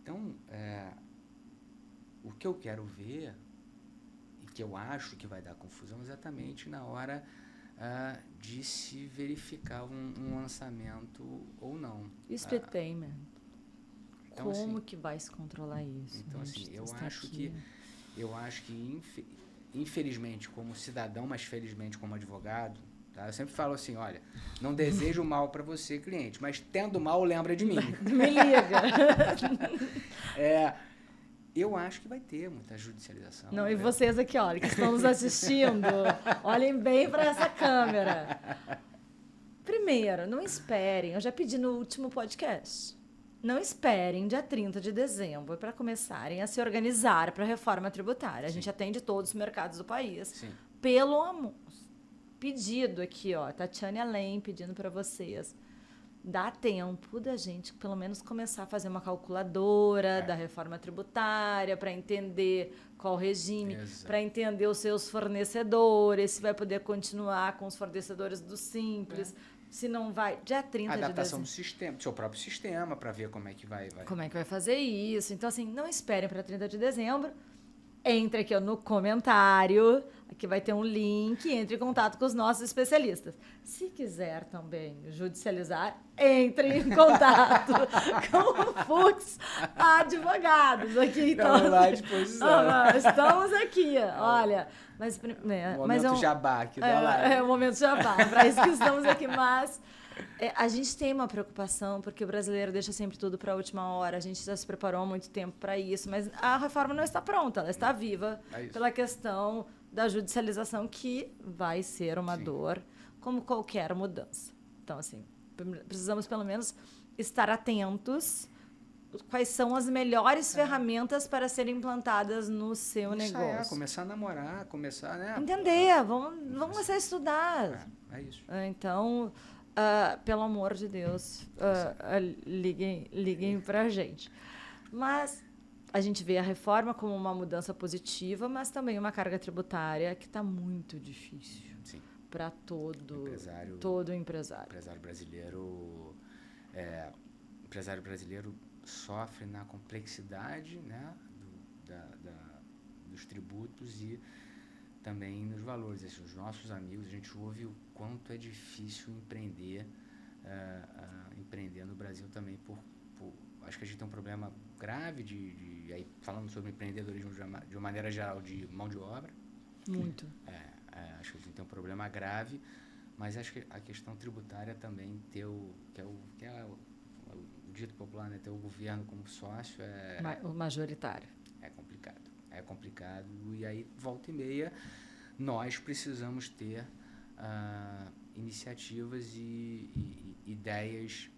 Então, o que eu quero ver e que eu acho que vai dar confusão exatamente na hora de se verificar um lançamento ou não. Split payment. Então, como assim, que vai se controlar isso? Então, assim, eu acho que infelizmente como cidadão, mas felizmente como advogado, tá? Eu sempre falo assim, olha, não desejo mal para você, cliente, mas tendo mal, lembra de mim. Me liga. Eu acho que vai ter muita judicialização. Não, e vocês aqui, olha, que estão nos assistindo, olhem bem para essa câmera. Primeiro, não esperem, eu já pedi no último podcast, não esperem dia 30 de dezembro para começarem a se organizar para a reforma tributária. A gente atende todos os mercados do país. Sim. Pelo amor. Pedido aqui, ó, Tatiane Além pedindo para vocês. Dá tempo da gente, pelo menos, começar a fazer uma calculadora da reforma tributária para entender qual regime, para entender os seus fornecedores, se vai poder continuar com os fornecedores do Simples, se não vai. Dia 30 de adaptação dezembro. do sistema, do seu próprio sistema, para ver como é que vai. Como é que vai fazer isso? Então, assim, não esperem para 30 de dezembro. Entre aqui no comentário, aqui vai ter um link, entre em contato com os nossos especialistas. Se quiser também judicializar, entre em contato com o Fux Advogados. Aqui, então, estamos lá à disposição. Estamos aqui, olha. Mas momento jabá aqui da live. É o momento jabá, para isso que estamos aqui, mas... a gente tem uma preocupação, porque o brasileiro deixa sempre tudo para a última hora. A gente já se preparou há muito tempo para isso, mas a reforma não está pronta, ela está viva pela questão da judicialização, que vai ser uma dor, como qualquer mudança. Então, assim, precisamos pelo menos estar atentos quais são as melhores ferramentas para serem implantadas no seu negócio. Começar a namorar, começar, né? Entender, vamos começar a estudar. É isso. Então... pelo amor de Deus, liguem pra gente. Mas a gente vê a reforma como uma mudança positiva, mas também uma carga tributária que está muito difícil para todo empresário. O empresário brasileiro sofre na complexidade, né, dos tributos e também nos valores. Assim, os nossos amigos, a gente ouve o quanto é difícil empreender no Brasil também. Acho que a gente tem um problema grave aí, falando sobre empreendedorismo de uma maneira geral, de mão de obra. Muito. Acho que a gente tem um problema grave, mas acho que a questão tributária também, que é o dito popular, né, ter o governo como sócio o majoritário. É complicado, e aí, volta e meia, nós precisamos ter iniciativas e ideias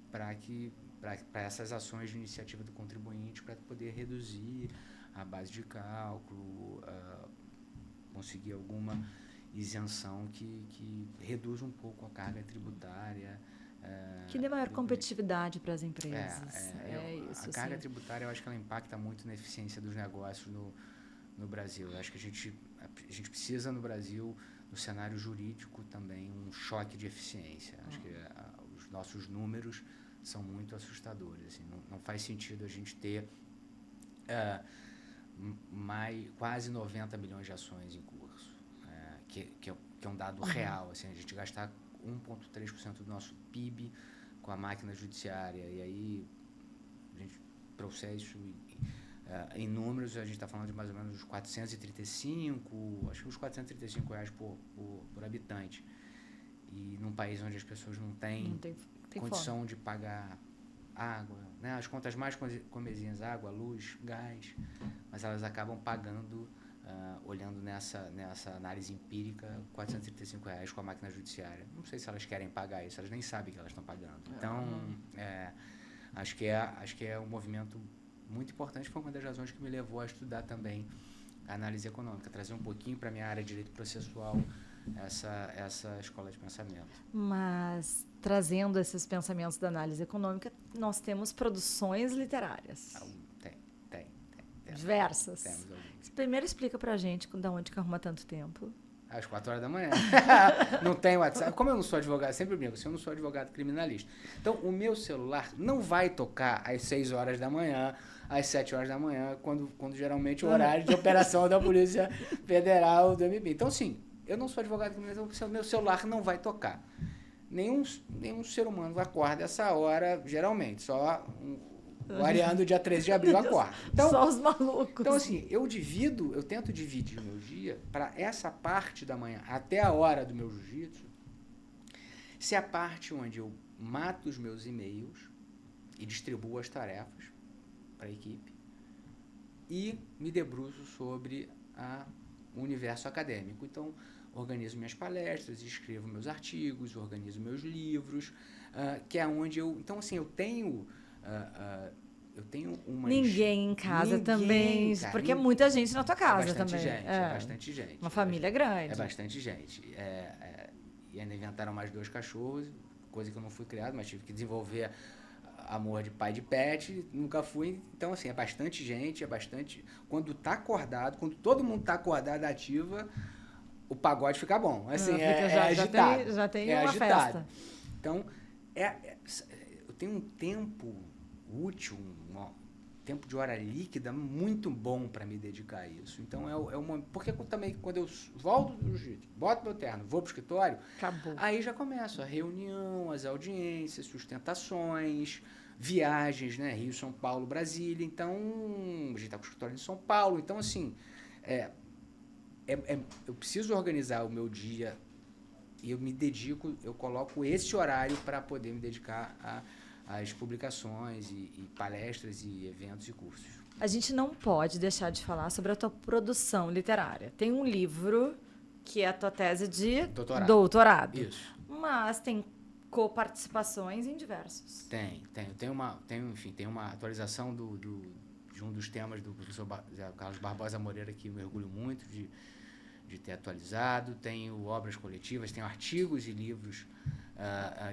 para essas ações de iniciativa do contribuinte, para poder reduzir a base de cálculo, conseguir alguma isenção que reduz um pouco a carga tributária. Que dê maior competitividade para as empresas. Isso. A carga tributária, eu acho que ela impacta muito na eficiência dos negócios no Brasil. Eu acho que a gente precisa, no Brasil, no cenário jurídico também, um choque de eficiência. Acho que os nossos números são muito assustadores. Assim, não faz sentido a gente ter quase 90 milhões de ações em curso, que é um dado real. Assim, a gente gastar 1,3% do nosso PIB com a máquina judiciária, e aí a gente trouxer isso Em números, a gente está falando de mais ou menos uns 435, acho que uns R$ 435 por habitante. E num país onde as pessoas não têm condição de pagar água, né? As contas mais comezinhas, água, luz, gás, mas elas acabam pagando, olhando nessa análise empírica, R$ 435 com a máquina judiciária. Não sei se elas querem pagar isso, elas nem sabem que elas estão pagando. Então, acho que é um movimento muito importante, foi uma das razões que me levou a estudar também a análise econômica, trazer um pouquinho para a minha área de direito processual essa escola de pensamento. Mas, trazendo esses pensamentos da análise econômica, nós temos produções literárias. Tem. Diversas. Temos algumas. Primeiro explica pra gente de onde que arruma tanto tempo. Às 4 horas da manhã. Não tem WhatsApp. Como eu não sou advogado, sempre brinco, eu não sou advogado criminalista. Então, o meu celular não vai tocar às 6 horas da manhã, às 7 horas da manhã, quando geralmente o horário de operação da Polícia Federal do MB. Então, assim, eu não sou advogado criminalista, o meu celular não vai tocar. Nenhum ser humano acorda essa hora, geralmente, só o Ariano, dia 13 de abril, acorda. Então, só os malucos. Então, assim, eu tento dividir o meu dia para essa parte da manhã até a hora do meu jiu-jitsu ser a parte onde eu mato os meus e-mails e distribuo as tarefas para a equipe e me debruço sobre o universo acadêmico. Então, organizo minhas palestras, escrevo meus artigos, organizo meus livros, que é onde eu... Então, assim, eu tenho umas... Ninguém em casa também, cara, porque é muita gente na tua casa também. É bastante gente. Uma família grande. É bastante gente. E ainda inventaram mais 2 cachorros, coisa que eu não fui criado, mas tive que desenvolver amor de pai de pet, nunca fui. Então, assim, é bastante gente, Quando tá acordado, quando todo mundo tá acordado, ativa, o pagode fica bom. Assim, agitado. Já tem uma festa. Então, eu tenho um tempo útil, um tempo de hora líquida muito bom para me dedicar a isso. Então, porque também quando eu volto do jiu-jitsu, boto meu terno, vou pro escritório, acabou. Aí já começa a reunião, as audiências, sustentações, viagens, né? Rio, São Paulo, Brasília. Então, a gente tá com o escritório em São Paulo. Então, assim, eu preciso organizar o meu dia e eu coloco esse horário para poder me dedicar às publicações e palestras e eventos e cursos. A gente não pode deixar de falar sobre a tua produção literária. Tem um livro que é a tua tese de doutorado. Isso. Mas tem coparticipações em diversos. Tem uma atualização de um dos temas do professor Carlos Barbosa Moreira, que eu me orgulho muito de ter atualizado. Tenho obras coletivas, tenho artigos e livros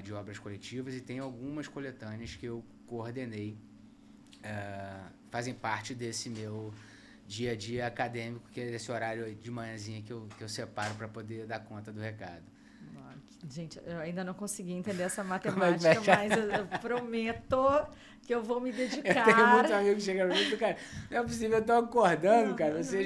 de obras coletivas e tenho algumas coletâneas que eu coordenei, fazem parte desse meu dia a dia acadêmico, que é esse horário de manhãzinha que eu separo para poder dar conta do recado. Gente, eu ainda não consegui entender essa matemática, mas eu prometo que eu vou me dedicar. Eu tenho muitos amigos que chegam pra mim e cara, não é possível, eu tô acordando, cara. Você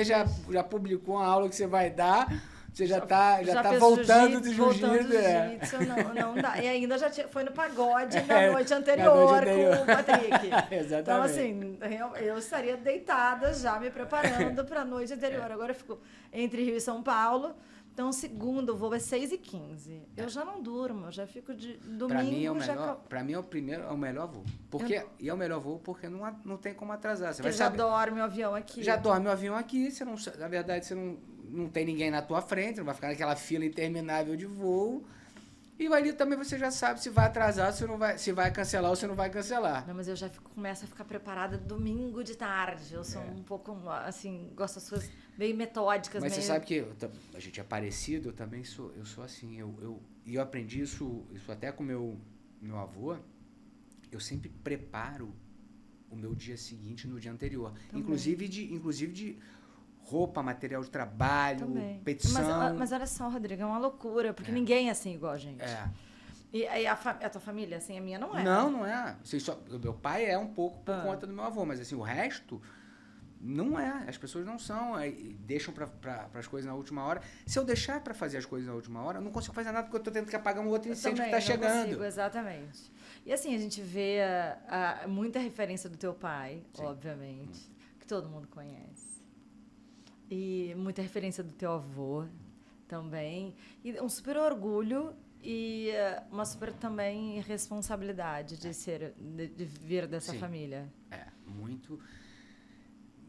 já publicou uma aula que você vai dar, você já tá voltando do jiu-jitsu. Não dá. E ainda foi no pagode na noite anterior com o Patrick. Exatamente. Então, assim, eu estaria deitada já me preparando para a noite anterior. Agora eu fico entre Rio e São Paulo. Então, segundo, o voo é 6h15. Eu já não durmo, eu já fico de domingo. Para mim é o melhor voo. E é o melhor voo porque não tem como atrasar. Você já dorme o avião aqui. Já dorme o avião aqui, na verdade você não tem ninguém na tua frente, não vai ficar naquela fila interminável de voo. E ali também você já sabe se vai atrasar, se vai cancelar ou se não vai cancelar. Não, mas eu já começo a ficar preparada domingo de tarde. Eu sou um pouco, assim, gosto das coisas bem metódicas. Mas você sabe que a gente é parecido, eu sou assim. Eu aprendi isso até com meu avô. Eu sempre preparo o meu dia seguinte no dia anterior. Também. Inclusive de roupa, material de trabalho, também. Petição. Mas olha só, Rodrigo, é uma loucura, porque ninguém é assim igual a gente. E a tua família, assim, a minha não é. Não é. Assim, meu pai é um pouco por conta do meu avô, mas assim, o resto, Não é, as pessoas não são, deixam para as coisas na última hora. Se eu deixar para fazer as coisas na última hora, eu não consigo fazer nada porque eu estou tendo que apagar um outro incêndio que está chegando. Consigo, exatamente. E assim, a gente vê muita referência do teu pai, sim, obviamente, que todo mundo conhece. E muita referência do teu avô também. E um super orgulho e uma super também responsabilidade de vir dessa sim, família.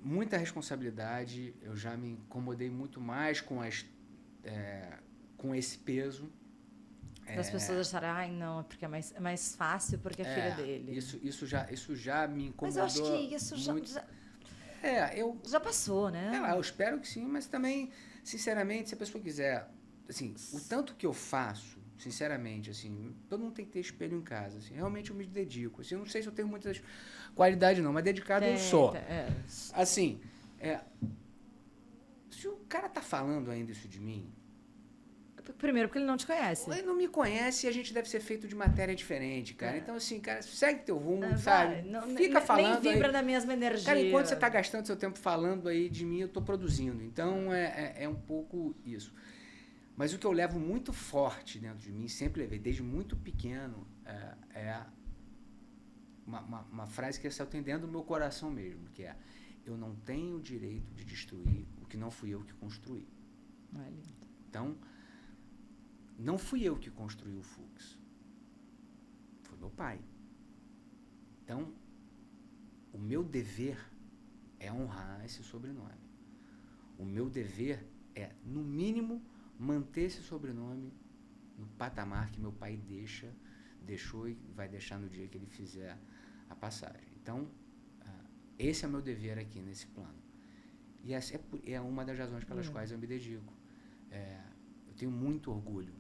Muita responsabilidade. Eu já me incomodei muito mais com esse peso. Das pessoas acharem, ai, não, porque é mais fácil porque é filha dele. Isso já me incomodou. Mas eu acho que isso muito. Já passou, né? Eu espero que sim, mas também, sinceramente, se a pessoa quiser, assim, o tanto que eu faço, sinceramente, assim, todo mundo tem que ter espelho em casa, assim, realmente eu me dedico, assim, eu não sei se eu tenho muitas qualidades não, mas dedicado eu sou. Assim, se o cara tá falando ainda isso de mim... Primeiro, porque ele não te conhece. Ele não me conhece e a gente deve ser feito de matéria diferente, cara. Então, assim, cara, segue teu rumo, sabe? Fica falando nem vibra aí. da mesma energia. Cara, enquanto você tá gastando seu tempo falando aí de mim, eu tô produzindo. Então, é um pouco isso. Mas o que eu levo muito forte dentro de mim, sempre levei, desde muito pequeno, é uma frase que saiu dentro do meu coração mesmo, que é: eu não tenho o direito de destruir o que não fui eu que construí. Então, não fui eu que construí o Fux. Foi meu pai. Então, o meu dever é honrar esse sobrenome. O meu dever é, no mínimo, manter esse sobrenome no patamar que meu pai deixou e vai deixar no dia que ele fizer a passagem. Então, esse é o meu dever aqui nesse plano. E essa é uma das razões pelas quais eu me dedico. Eu tenho muito orgulho.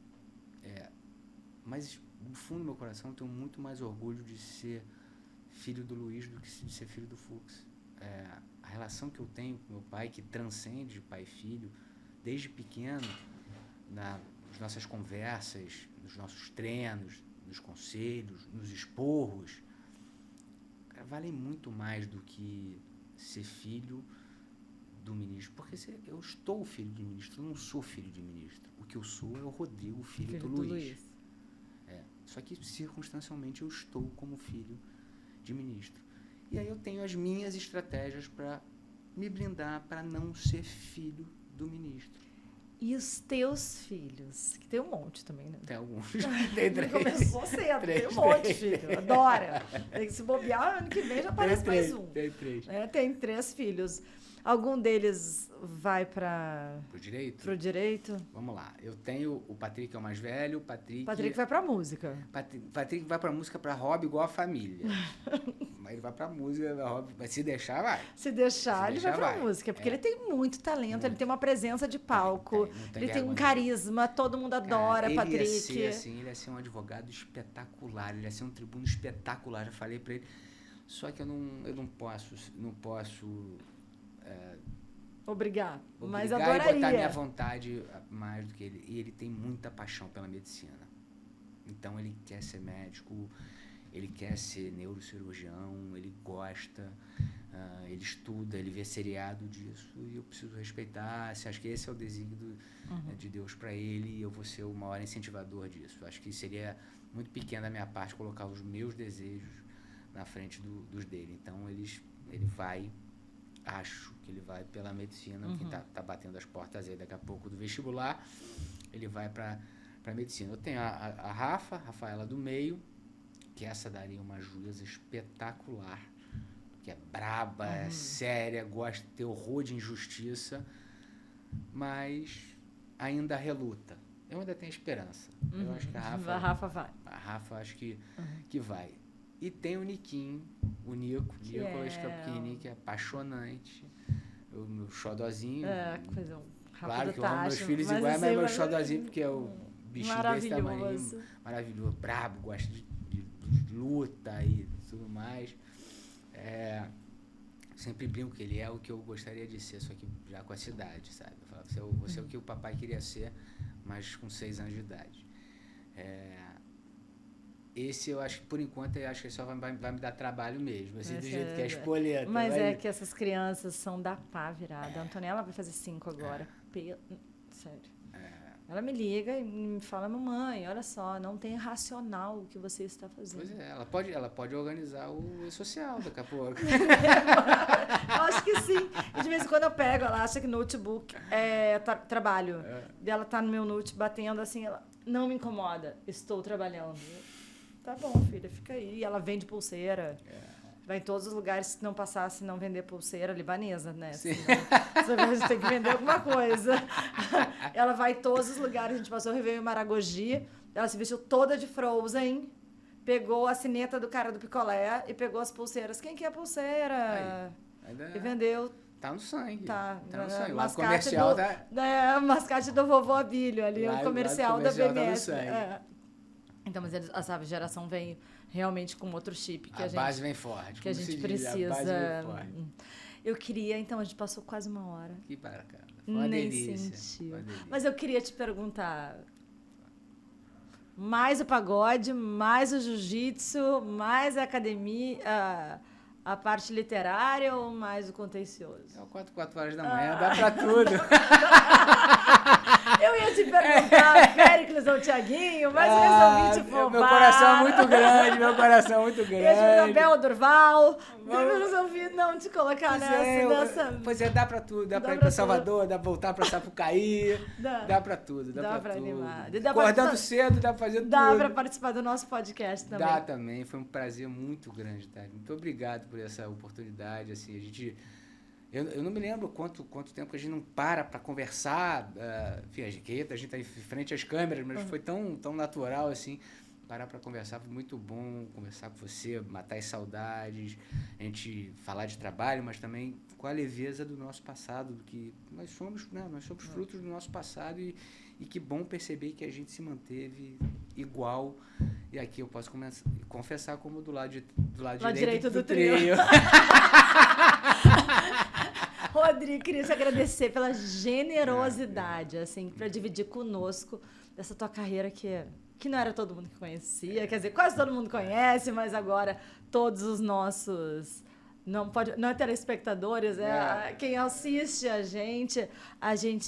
Mas, no fundo do meu coração, eu tenho muito mais orgulho de ser filho do Luiz do que de ser filho do Fux. A relação que eu tenho com meu pai, que transcende de pai e filho, desde pequeno, nas nossas conversas, nos nossos treinos, nos conselhos, nos esporros, cara, valem muito mais do que ser filho do ministro. Porque eu estou filho de ministro, eu não sou filho de ministro. O que eu sou é o Rodrigo, filho do Luiz. Só que, circunstancialmente, eu estou como filho de ministro. E aí eu tenho as minhas estratégias para me blindar, para não ser filho do ministro. E os teus filhos? Que tem um monte também, né? Tem alguns. Tem 3. Começou cedo, tem um monte, filho. Adora. Tem que se bobear, ano que vem já aparece mais um. Tem 3. Tem 3 filhos. Algum deles vai para... Pro direito? Pro Vamos lá. Eu tenho o Patrick, é o mais velho. Patrick vai para música. Patrick vai para música, para hobby, igual a família. Mas ele vai para música, hobby. Mas se deixar, vai. Se deixar, ele vai para música. Porque ele tem muito talento, ele tem uma presença de palco, ele tem um carisma, todo mundo adora, Patrick. Ele ia ser um advogado espetacular, ele ia ser um tribuno espetacular. Já falei para ele. Só que eu não posso obrigar, mas adoraria. E botar minha vontade mais do que ele. E ele tem muita paixão pela medicina. Então, ele quer ser médico, ele quer ser neurocirurgião, ele gosta, ele estuda, ele vê seriado disso, e eu preciso respeitar. Acho que esse é o desígnio de Deus para ele, e eu vou ser o maior incentivador disso. Acho que seria muito pequeno da minha parte colocar os meus desejos na frente dos dele. Então, acho que ele vai pela medicina, quem tá batendo as portas aí daqui a pouco do vestibular, ele vai para medicina. Eu tenho a Rafaela do meio, que essa daria uma juíza espetacular, que é braba, é séria, gosta de ter horror de injustiça, mas ainda reluta. Eu ainda tenho esperança. Eu acho que a Rafa vai. A Rafa acho que vai. E tem o Niquinho, o Nicolas, que é pequenininho, que é apaixonante. O meu xodozinho. Coisa claro que eu amo meus filhos iguais, mas meu xodozinho, porque é o bichinho desse tamanho. Maravilhoso, brabo, gosta de luta e tudo mais. Sempre brinco que ele é o que eu gostaria de ser, só que já com a cidade, sabe? Eu falo, você é o que o papai queria ser, mas com 6 anos de idade. esse eu acho que, por enquanto, eu acho que só vai me dar trabalho mesmo, assim, do jeito que é a espoleta. Mas é que essas crianças são da pá virada. A Antonella vai fazer 5 agora. Sério. Ela me liga e me fala, mamãe, olha só, não tem racional o que você está fazendo. Pois é, ela pode organizar o e-social daqui a pouco. Eu acho que sim. E de vez em quando eu pego, ela acha que notebook é trabalho. E ela tá no meu note batendo assim, ela não me incomoda, estou trabalhando. Tá bom, filha, fica aí. E ela vende pulseira. Vai em todos os lugares, se não passar, se não vender pulseira libanesa, né? Senão, você tem que vender alguma coisa. Ela vai em todos os lugares. A gente passou o Réveillon em Maragogi. Ela se vestiu toda de Frozen. Pegou a sineta do cara do picolé e pegou as pulseiras. Quem quer pulseira? E vendeu. Tá no sangue. Tá no sangue. Lá o comercial o mascate do vovô Abílio ali, o comercial da BMS. Tá então, mas essa geração vem realmente com outro chip que a base vem forte. Que a gente precisa. Eu queria, então, a gente passou quase 1 hora. Que bacana. Uma delícia. Sentiu. Mas eu queria te perguntar: mais o pagode, mais o jiu-jitsu, mais a academia, a parte literária ou mais o contencioso? 4 horas da manhã, dá pra tudo. Eu ia te perguntar, Péricles ou Tiaguinho, mas eu resolvi te poupar. Meu coração é muito grande, Eu ia te perguntar Bel Durval, eu resolvi não te colocar nessa... Pois é, dá pra tudo. Dá pra ir pra Salvador, dá pra voltar pra Sapucaí. Dá pra tudo, dá pra tudo. Animar. Acordando cedo, dá pra fazer tudo. Dá pra participar do nosso podcast também. Dá também, foi um prazer muito grande, tá? Muito obrigado por essa oportunidade, assim, a gente... Eu não me lembro quanto tempo que a gente não para conversar, enfim, a gente tá em frente às câmeras, mas foi tão natural, assim, parar para conversar, foi muito bom conversar com você, matar as saudades, a gente falar de trabalho, mas também com a leveza do nosso passado, que nós somos frutos do nosso passado e que bom perceber que a gente se manteve igual, e aqui eu posso confessar como do lado direito do trio. Rodrigo, queria te agradecer pela generosidade, assim, para dividir conosco dessa tua carreira que não era todo mundo que conhecia, quer dizer, quase todo mundo conhece, mas agora todos os nossos não é telespectadores, quem assiste a gente,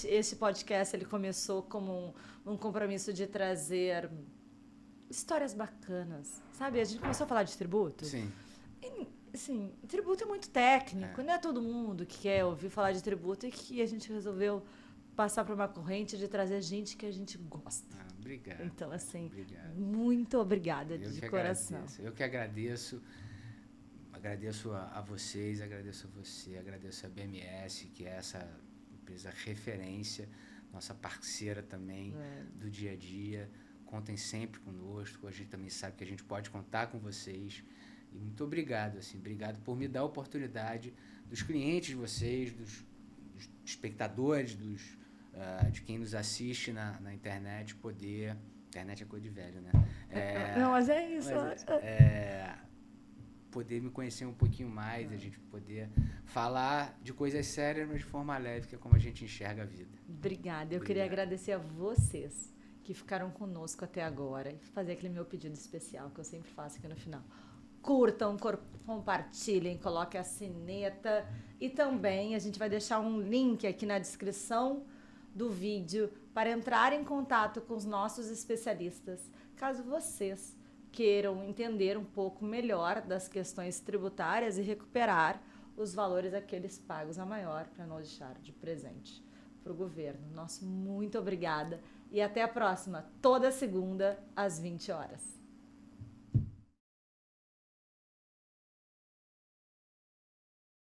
esse podcast ele começou como um compromisso de trazer histórias bacanas, sabe? A gente começou a falar de tributo. Sim. Sim, tributo é muito técnico, não é todo mundo que quer ouvir falar de tributo e que a gente resolveu passar por uma corrente de trazer gente que a gente gosta. Obrigado. Então, assim, muito obrigada de coração. Eu que agradeço a vocês, agradeço a você, agradeço a BMS, que é essa empresa referência, nossa parceira também do dia a dia. Contem sempre conosco, a gente também sabe que a gente pode contar com vocês. E muito obrigado, obrigado por me dar a oportunidade dos clientes de vocês, dos espectadores, de quem nos assiste na internet, poder... Internet é coisa de velho, né? Não, mas é isso. Poder me conhecer um pouquinho mais, a gente poder falar de coisas sérias, mas de forma leve, que é como a gente enxerga a vida. Obrigada. Eu queria agradecer a vocês que ficaram conosco até agora e fazer aquele meu pedido especial que eu sempre faço aqui no final. Curtam, compartilhem, coloquem a sineta e também a gente vai deixar um link aqui na descrição do vídeo para entrar em contato com os nossos especialistas, caso vocês queiram entender um pouco melhor das questões tributárias e recuperar os valores aqueles pagos a maior para não deixar de presente para o governo. Nosso muito obrigada e até a próxima, toda segunda às 20 horas.